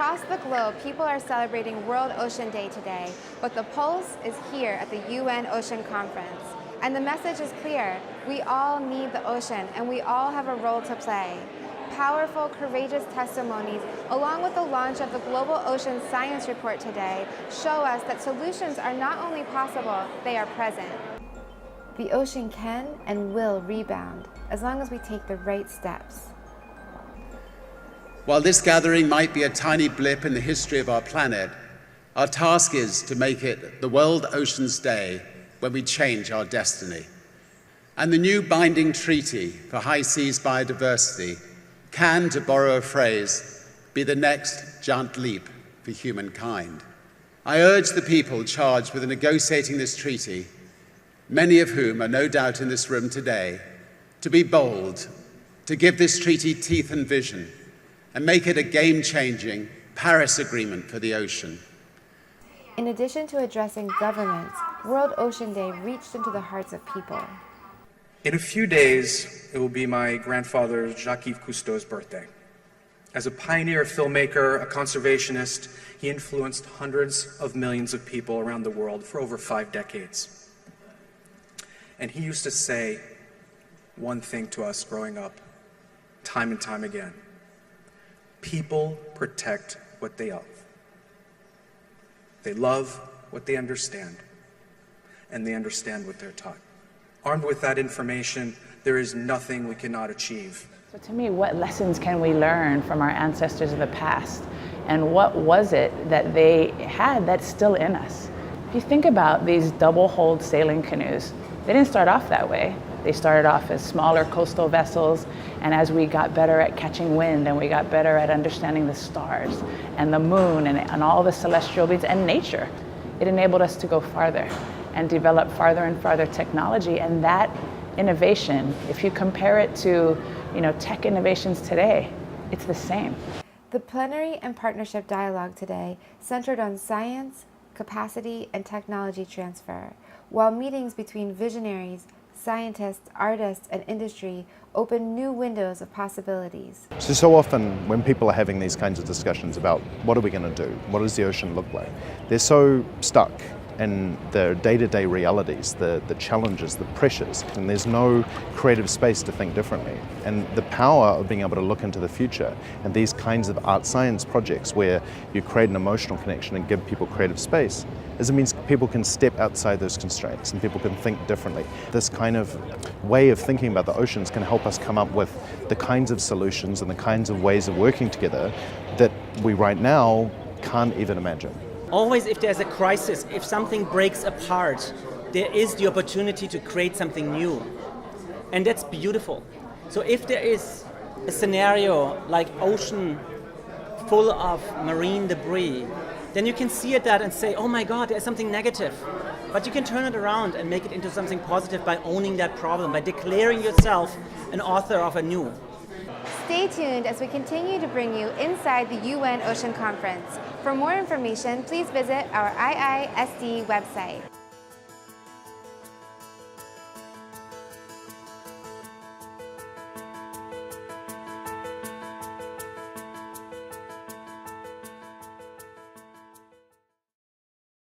Across the globe, people are celebrating World Ocean Day today, but the pulse is here at the UN Ocean Conference. And the message is clear. We all need the ocean, and we all have a role to play. Powerful, courageous testimonies, along with the launch of the Global Ocean Science Report today, show us that solutions are not only possible, they are present. The ocean can and will rebound, as long as we take the right steps. While this gathering might be a tiny blip in the history of our planet, our task is to make it the World Oceans Day when we change our destiny. And the new binding treaty for high seas biodiversity can, to borrow a phrase, be the next giant leap for humankind. I urge the people charged with negotiating this treaty, many of whom are no doubt in this room today, to be bold, to give this treaty teeth and vision, and make it a game-changing Paris Agreement for the ocean. In addition to addressing governments, World Ocean Day reached into the hearts of people. In a few days, it will be my grandfather Jacques-Yves Cousteau's birthday. As a pioneer filmmaker, a conservationist, he influenced hundreds of millions of people around the world for over 5 decades. And he used to say one thing to us growing up, time and time again. People protect what they love. They love what they understand, and they understand what they're taught. Armed with that information, there is nothing we cannot achieve. So to me, what lessons can we learn from our ancestors of the past? And what was it that they had that's still in us? If you think about these double-hulled sailing canoes, they didn't start off that way. They started off as smaller coastal vessels, and as we got better at catching wind and we got better at understanding the stars and the moon and all the celestial beings and nature, it enabled us to go farther and develop farther and farther technology. And that innovation, if you compare it to tech innovations today, it's the same. The plenary and partnership dialogue today centered on science, capacity, and technology transfer, while meetings between visionaries, scientists, artists, and industry open new windows of possibilities. So often when people are having these kinds of discussions about what are we going to do, what does the ocean look like, they're so stuck in the day-to-day realities, the challenges, the pressures, and there's no creative space to think differently. And the power of being able to look into the future and these kinds of art science projects where you create an emotional connection and give people creative space is it means people can step outside those constraints and people can think differently. This kind of way of thinking about the oceans can help us come up with the kinds of solutions and the kinds of ways of working together that we right now can't even imagine. Always if there's a crisis, if something breaks apart, there is the opportunity to create something new. And that's beautiful. So if there is a scenario like ocean full of marine debris, then you can see at that and say, oh my God, there's something negative. But you can turn it around and make it into something positive by owning that problem, by declaring yourself an author of a new. Stay tuned as we continue to bring you inside the UN Ocean Conference. For more information, please visit our IISD website.